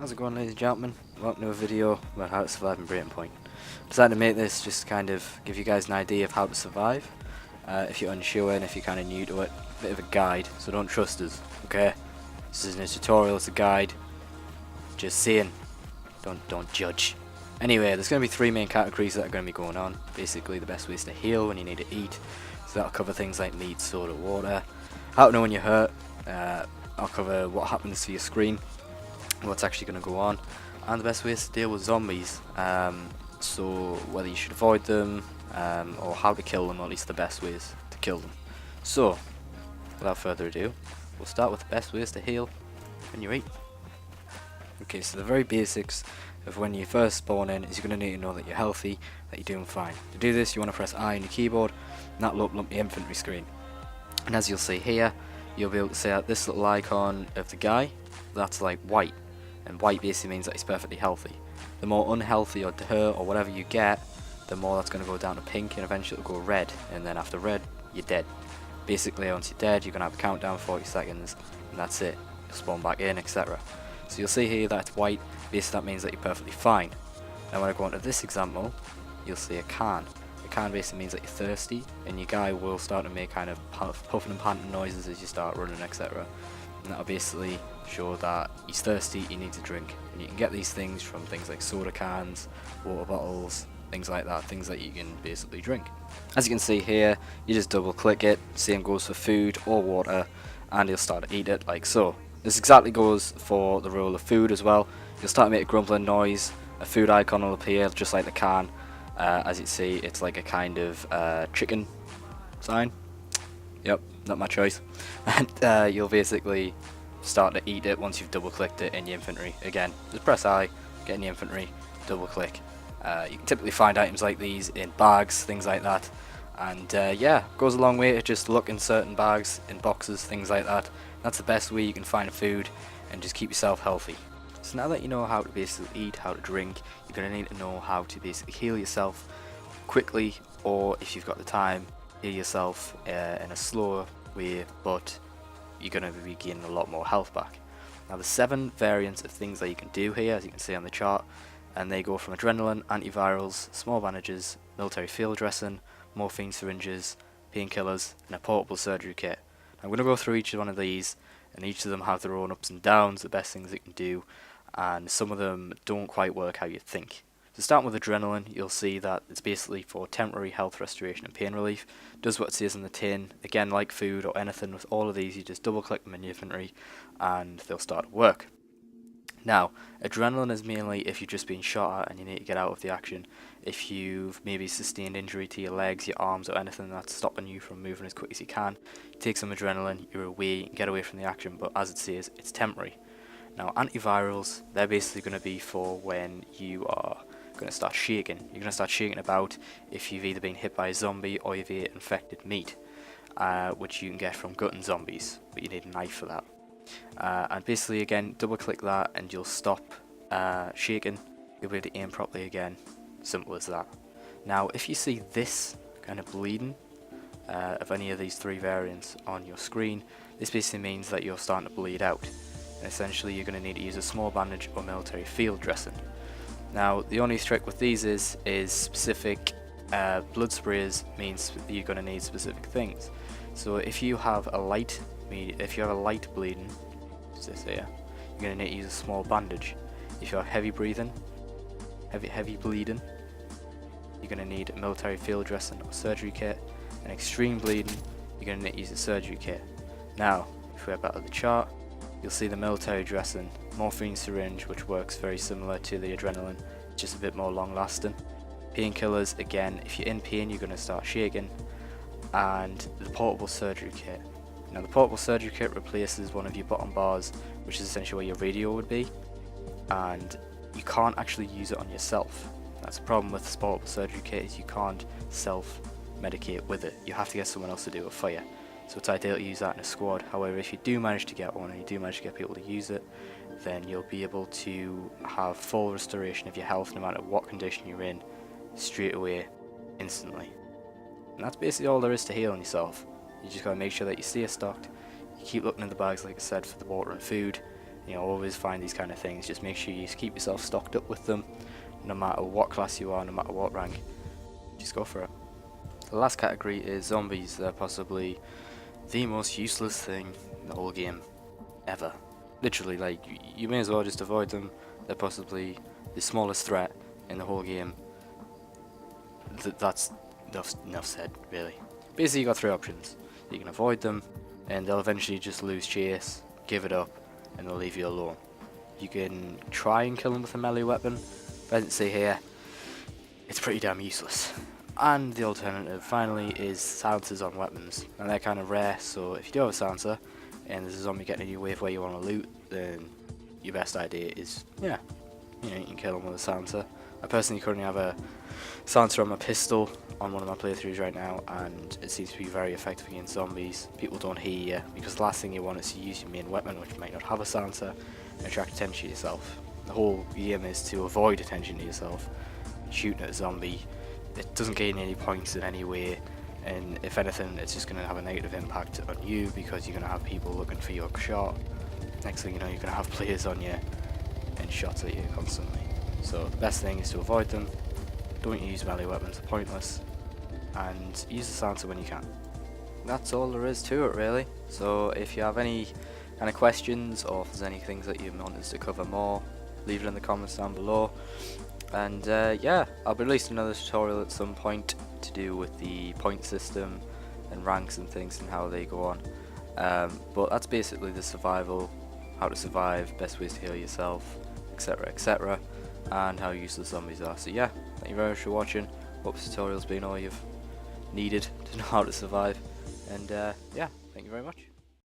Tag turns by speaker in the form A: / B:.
A: How's it going, ladies and gentlemen? Welcome to a video about how to survive in Breaking Point. Decided to make this just to kind of give you guys an idea of how to survive. If you're unsure and if you're kind of new to it, a bit of a guide, so don't trust us, okay? This isn't a tutorial, it's a guide. Just saying, don't judge. Anyway, there's going to be three main categories that are going to be going on. Basically, the best ways to heal when you need to eat. So that'll cover things like meat, soda, water. How to know when you're hurt. I'll cover what happens to your screen, what's actually going to go on, and the best ways to deal with zombies. So whether you should avoid them, or how to kill them, or at least the best ways to kill them. So, without further ado, we'll start with the best ways to heal when you eat. Okay, so the very basics of when you first spawn in is you're going to need to know that you're healthy, that you're doing fine. To do this, you want to press I on your keyboard, and that'll open up the infantry screen. And as you'll see here, you'll be able to see that this little icon of the guy, that's like white. And white basically means that he's perfectly healthy. The more unhealthy or hurt or whatever you get, the more that's going to go down to pink, and eventually it'll go red. And then after red, you're dead. Basically, once you're dead, you're going to have a countdown, 40 seconds, and that's it. You'll spawn back in, etc. So you'll see here that it's white. Basically, that means that you're perfectly fine. Now when I go on to this example, you'll see a can. A can basically means that you're thirsty, and your guy will start to make kind of puffing and panting noises as you start running, etc. And that'll basically show that he's thirsty, he needs a drink. And you can get these things from things like soda cans, water bottles, things like that, things that you can basically drink. As you can see here, you just double click it, same goes for food or water, and you'll start to eat it like so. This exactly goes for the rule of food as well. You'll start to make a grumbling noise, a food icon will appear just like the can. As you see, it's like a kind of chicken sign. Yep, not my choice. And you'll basically start to eat it once you've double clicked it in your infantry. Again, just press I, get in the infantry, double click. You can typically find items like these in bags, things like that. And yeah, goes a long way to just look in certain bags, in boxes, things like that. That's the best way you can find food and just keep yourself healthy. So now that you know how to basically eat, how to drink, you're going to need to know how to basically heal yourself quickly, or if you've got the time, heal yourself in a slower way, but you're going to be gaining a lot more health back. Now there's 7 variants of things that you can do here, as you can see on the chart, and they go from adrenaline, antivirals, small bandages, military field dressing, morphine syringes, painkillers, and a portable surgery kit. I'm going to go through each one of these, and each of them have their own ups and downs, the best things it can do, and some of them don't quite work how you think. So starting with adrenaline, you'll see that it's basically for temporary health restoration and pain relief. Does what it says on the tin. Again, like food or anything with all of these, you just double click them in your infantry and they'll start to work. Now, adrenaline is mainly if you've just been shot at and you need to get out of the action. If you've maybe sustained injury to your legs, your arms, or anything that's stopping you from moving as quick as you can, take some adrenaline, you're away, you can get away from the action, but as it says, it's temporary. Now, antivirals, they're basically going to be for when you are going to start shaking. You're going to start shaking about if you've either been hit by a zombie or you've ate infected meat, which you can get from gutting zombies, but you need a knife for that. And basically, again, double click that and you'll stop shaking. You'll be able to aim properly again. Simple as that. Now, if you see this kind of bleeding of any of these 3 variants on your screen, this basically means that you're starting to bleed out. And essentially, you're going to need to use a small bandage or military field dressing. Now, the only trick with these is specific blood sprays means that you're going to need specific things. So if you have a light bleeding, as this here, you're going to need to use a small bandage. If you have heavy bleeding, you're going to need a military field dressing or surgery kit. And extreme bleeding, you're going to need to use a surgery kit. Now, if we head back to the chart, you'll see the military dressing, morphine syringe, which works very similar to the adrenaline, just a bit more long lasting. Painkillers, again, if you're in pain, you're going to start shaking. And the portable surgery kit. Now, the portable surgery kit replaces one of your bottom bars, which is essentially where your radio would be, and you can't actually use it on yourself. That's the problem with the portable surgery kit, is you can't self-medicate with it. You have to get someone else to do it for you. So it's ideal to use that in a squad. However, if you do manage to get one and you do manage to get people to use it, then you'll be able to have full restoration of your health no matter what condition you're in, straight away, instantly. And that's basically all there is to healing yourself. You just gotta make sure that you stay stocked, you keep looking in the bags like I said for the water and food, You know, always find these kind of things. Just make sure you keep yourself stocked up with them, no matter what class you are, no matter what rank. Just go for it. The last category is zombies. They're possibly the most useless thing in the whole game ever. Literally, like, you may as well just avoid them. They're possibly the smallest threat in the whole game. That's enough said, really. Basically, you got three options. You can avoid them, and they'll eventually just lose chase, give it up, and they'll leave you alone. You can try and kill them with a melee weapon, but as I say here, it's pretty damn useless. And the alternative, finally, is silencers on weapons, and they're kind of rare. So if you do have a silencer, and there's a zombie getting in your way where you want to loot, then your best idea is, yeah, you know, you can kill them with a silencer. I personally currently have a silencer on my pistol on one of my playthroughs right now, and it seems to be very effective against zombies. People don't hear you, because the last thing you want is to use your main weapon, which might not have a silencer, and attract attention to yourself. The whole game is to avoid attention to yourself. Shooting at a zombie, it doesn't gain any points in any way, and if anything, it's just going to have a negative impact on you, because you're going to have people looking for your shot. Next thing you know, you're going to have players on you and shots at you constantly. So the best thing is to avoid them. Don't use melee weapons, they're pointless, and use the silencer when you can. That's all there is to it, really. So if you have any kind of questions, or if there's any things that you want us to cover more, leave it in the comments down below. And yeah, I'll be releasing another tutorial at some point to do with the point system and ranks and things and how they go on. But that's basically the survival, how to survive, best ways to heal yourself, etc, etc, and how useless zombies are. So yeah, thank you very much for watching. Hope this tutorial's been all you've needed to know how to survive. And yeah, thank you very much.